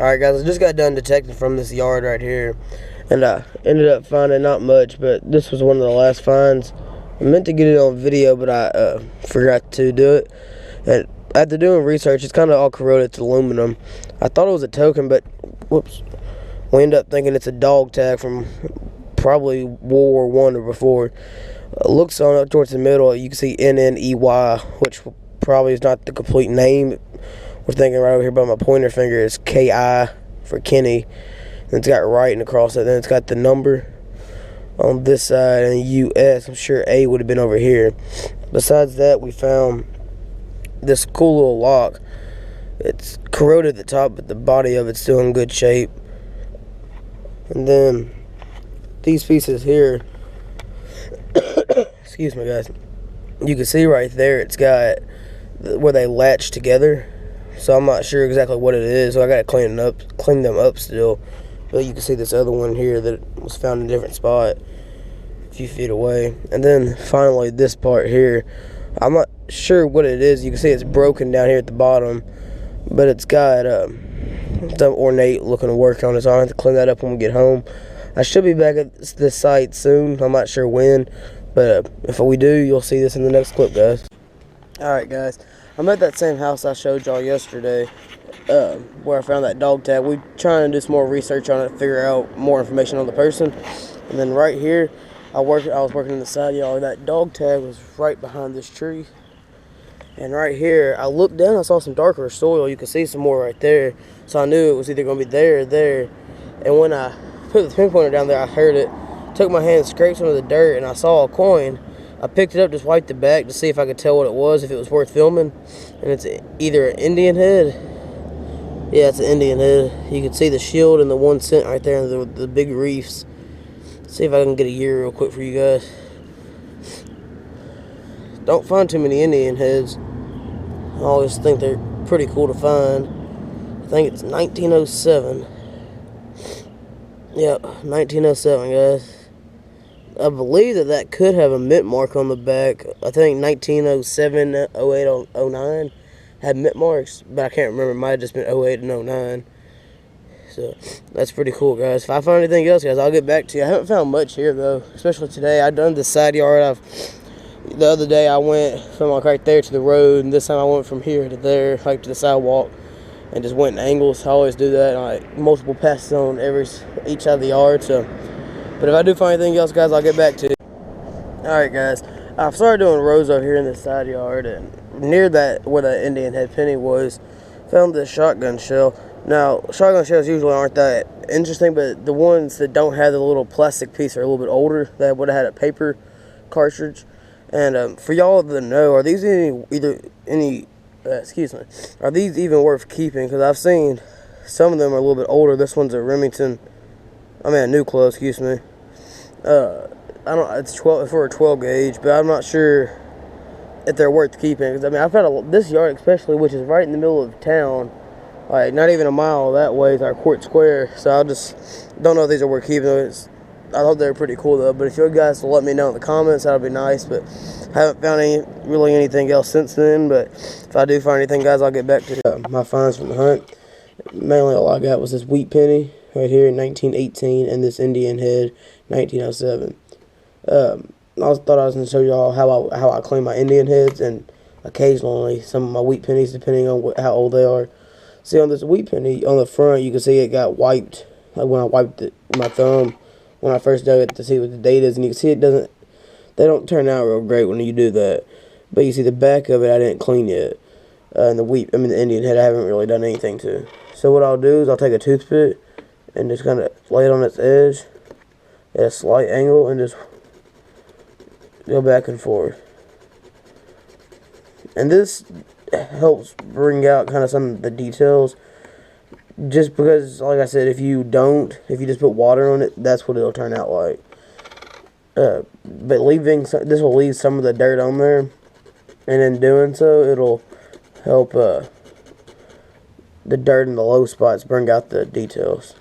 Alright guys, I just got done detecting from this yard right here, and I ended up finding not much, but this was one of the last finds. I meant to get it on video, but I forgot to do it. And after doing research, it's kind of all corroded. It's aluminum. I thought it was a token, but whoops, we ended up thinking it's a dog tag from probably World War I or before. Looks on up towards the middle, you can see NNEY, which probably is not the complete name. We're thinking right over here by my pointer finger is KI for Kenny. And it's got writing across it. Then it's got the number on this side and US. I'm sure A would have been over here. Besides that, we found this cool little lock. It's corroded at the top, but the body of it's still in good shape. And then these pieces here, excuse me guys, you can see right there it's got where they latch together. So I'm not sure exactly what it is, so I gotta clean them up still. But you can see this other one here that was found in a different spot a few feet away. And then finally this part here, I'm not sure what it is. You can see it's broken down here at the bottom, but it's got some ornate looking work on it, so I'll have to clean that up when we get home. I should be back at this site soon. I'm not sure when, but if we do, you'll see this in the next clip, guys. Alright guys, I'm at that same house I showed y'all yesterday, where I found that dog tag. We're trying to do some more research on it, figure out more information on the person. And then right here, I was working in the side yard. That dog tag was right behind this tree. And right here, I looked down, I saw some darker soil. You can see some more right there. So I knew it was either going to be there or there. And when I put the pinpointer down there, I heard it. Took my hand, scraped some of the dirt, and I saw a coin. I picked it up, just wiped it back to see if I could tell what it was, if it was worth filming. And it's either an Indian head. Yeah, it's an Indian head. You can see the shield and the 1 cent right there, and the big reefs. See if I can get a year real quick for you guys. Don't find too many Indian heads. I always think they're pretty cool to find. I think it's 1907. Yep, 1907, guys. I believe that could have a mint mark on the back. I think 1907, 08, 09 had mint marks, but I can't remember. It might have just been 08 and 09. So that's pretty cool, guys. If I find anything else, guys, I'll get back to you. I haven't found much here, though, especially today. I've done the side yard. The other day I went from like right there to the road, and this time I went from here to there, like to the sidewalk, and just went in angles. I always do that, like multiple passes on each side of the yard. So, but if I do find anything else, guys, I'll get back to you. Alright guys, I've started doing rows over here in the side yard, and near that where the Indian head penny was, found this shotgun shell. Now, shotgun shells usually aren't that interesting, but the ones that don't have the little plastic piece are a little bit older. That would have had a paper cartridge. And for y'all to know, are these are these even worth keeping? Because I've seen some of them are a little bit older. This one's a Nucleo, excuse me. I don't. It's 12 for a 12 gauge, but I'm not sure if they're worth keeping. Because I mean, I found this yard especially, which is right in the middle of town, like not even a mile that way is our court square. So I just don't know if these are worth keeping. I thought they were pretty cool though. But if you guys will let me know in the comments, that would be nice. But I haven't found anything else since then. But if I do find anything, guys, I'll get back to you. My finds from the hunt. Mainly all I got was this wheat penny right here in 1918 and this Indian head 1907. I thought I was going to show y'all how I clean my Indian heads and occasionally some of my wheat pennies, depending on how old they are. See, on this wheat penny on the front, you can see it got wiped. Like when I wiped it with my thumb when I first dug it to see what the date is, and you can see they don't turn out real great when you do that. But you see the back of it I didn't clean yet. And the Indian head I haven't really done anything to. So what I'll do is I'll take a toothpick and just kind of lay it on its edge at a slight angle and just go back and forth. And this helps bring out kind of some of the details. Just because, like I said, if you just put water on it, that's what it'll turn out like. But this will leave some of the dirt on there, and in doing so, it'll help the dirt in the low spots bring out the details.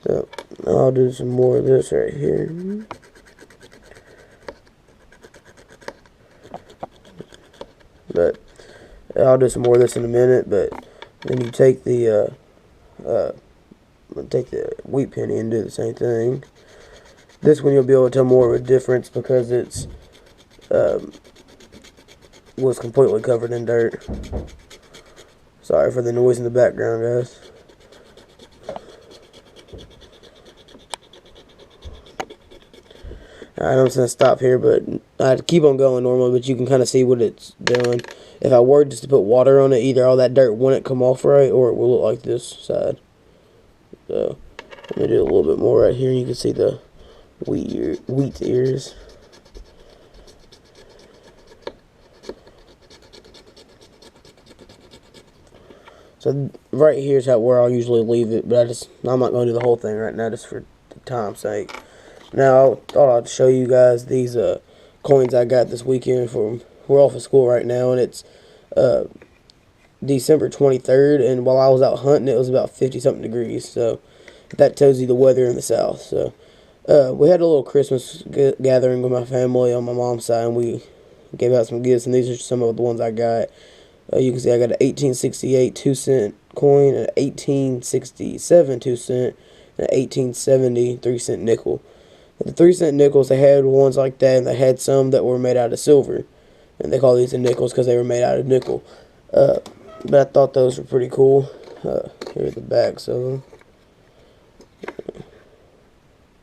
So I'll do some more of this right here. I'll do some more of this in a minute, but then you take the wheat penny and do the same thing. This one you'll be able to tell more of a difference because it's was completely covered in dirt. Sorry for the noise in the background, guys. Alright, I'm just going to stop here, but I'd keep on going normally, but you can kind of see what it's doing. If I were just to put water on it, either all that dirt wouldn't come off right, or it will look like this side. So, let me do a little bit more right here. You can see the wheat ears. So right here's where I'll usually leave it, but I'm not going to do the whole thing right now just for time's sake. Now I thought I'd show you guys these coins I got this weekend we're off of school right now, and it's December 23rd, and while I was out hunting it was about 50 something degrees, so that tells you the weather in the south. So we had a little Christmas gathering with my family on my mom's side, and we gave out some gifts, and these are some of the ones I got. You can see I got an 1868 2-cent coin, an 1867 2-cent, and an 1870 3-cent nickel. The 3-cent nickels, they had ones like that, and they had some that were made out of silver, and they call these the nickels because they were made out of nickel. But I thought those were pretty cool. Here are the backs of them.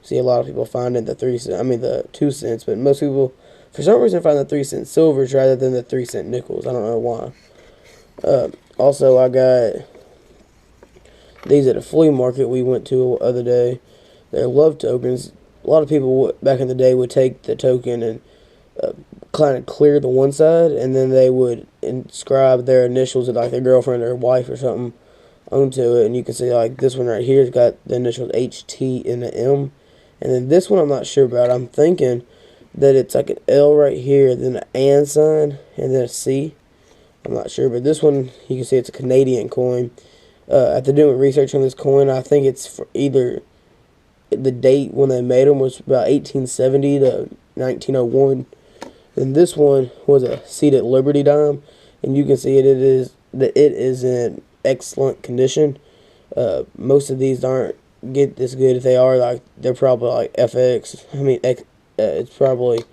See, a lot of people find it the 2 cents, but most people, for some reason, find the 3-cent silvers rather than the 3-cent nickels. I don't know why. Also, I got these at a flea market we went to the other day. They're love tokens. A lot of people back in the day would take the token and kind of clear the one side, and then they would inscribe their initials, like their girlfriend or wife or something, onto it. And you can see, like, this one right here has got the initials HT and an M. And then this one I'm not sure about. I'm thinking that it's like an L right here, then an and sign, and then a C. I'm not sure, but this one, you can see it's a Canadian coin. After doing research on this coin, I think it's for either the date when they made them was about 1870 to 1901. And this one was a seated Liberty dime, and you can see it is in excellent condition. Most of these aren't get this good. If they are, like, they're probably like FX. It's probably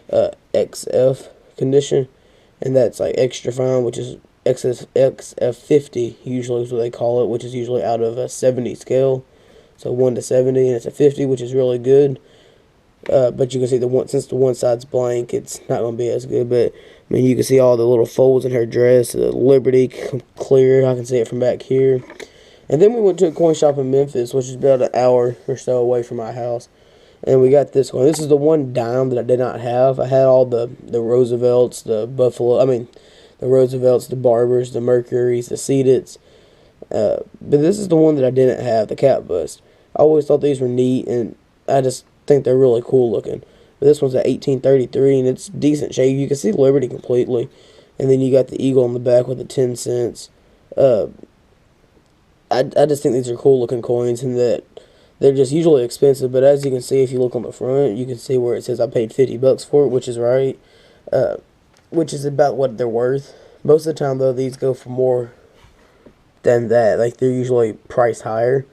XF condition, and that's like extra fine, which is XF50 usually is what they call it, which is usually out of a 70 scale. So 1 to 70, and it's a 50, which is really good. But you can see since the one side's blank, it's not going to be as good. But I mean, you can see all the little folds in her dress. The Liberty clear. I can see it from back here. And then we went to a coin shop in Memphis, which is about an hour or so away from my house. And we got this one. This is the one dime that I did not have. I had all the Roosevelts, the Roosevelts, the Barbers, the Mercurys, the Seedits. But this is the one that I didn't have, the cap bust. I always thought these were neat, and I just think they're really cool looking. But this one's at 1833, and it's decent shape. You can see Liberty completely. And then you got the eagle on the back with the 10 cents. I just think these are cool looking coins, and that they're just usually expensive. But as you can see, if you look on the front, you can see where it says I paid $50 for it, which is right. Which is about what they're worth. Most of the time, though, these go for more than that. Like, they're usually priced higher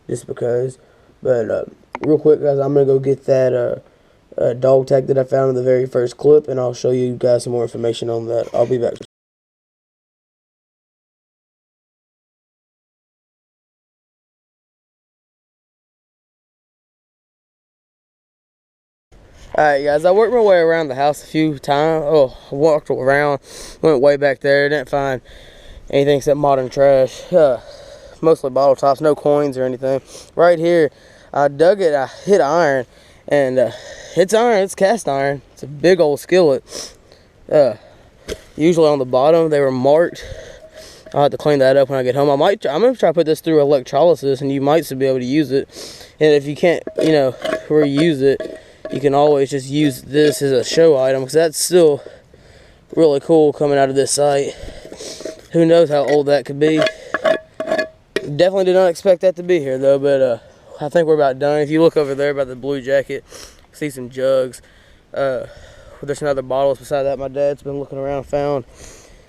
just because. But real quick, guys, I'm going to go get that dog tag that I found in the very first clip, and I'll show you guys some more information on that. I'll be back. Alright, guys, I worked my way around the house a few times. Walked around, went way back there, didn't find anything except modern trash. Mostly bottle tops, no coins or anything. Right here, I dug it, I hit iron, and it's iron, it's cast iron. It's a big old skillet. Usually on the bottom, they were marked. I'll have to clean that up when I get home. I'm going to try to put this through electrolysis, and you might still be able to use it. And if you can't, reuse it, you can always just use this as a show item, because that's still really cool coming out of this site. Who knows how old that could be. Definitely did not expect that to be here, though, but I think we're about done. If you look over there by the blue jacket, see some jugs. There's some other bottles beside that my dad's been looking around, found.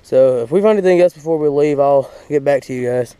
So if we find anything else before we leave, I'll get back to you guys.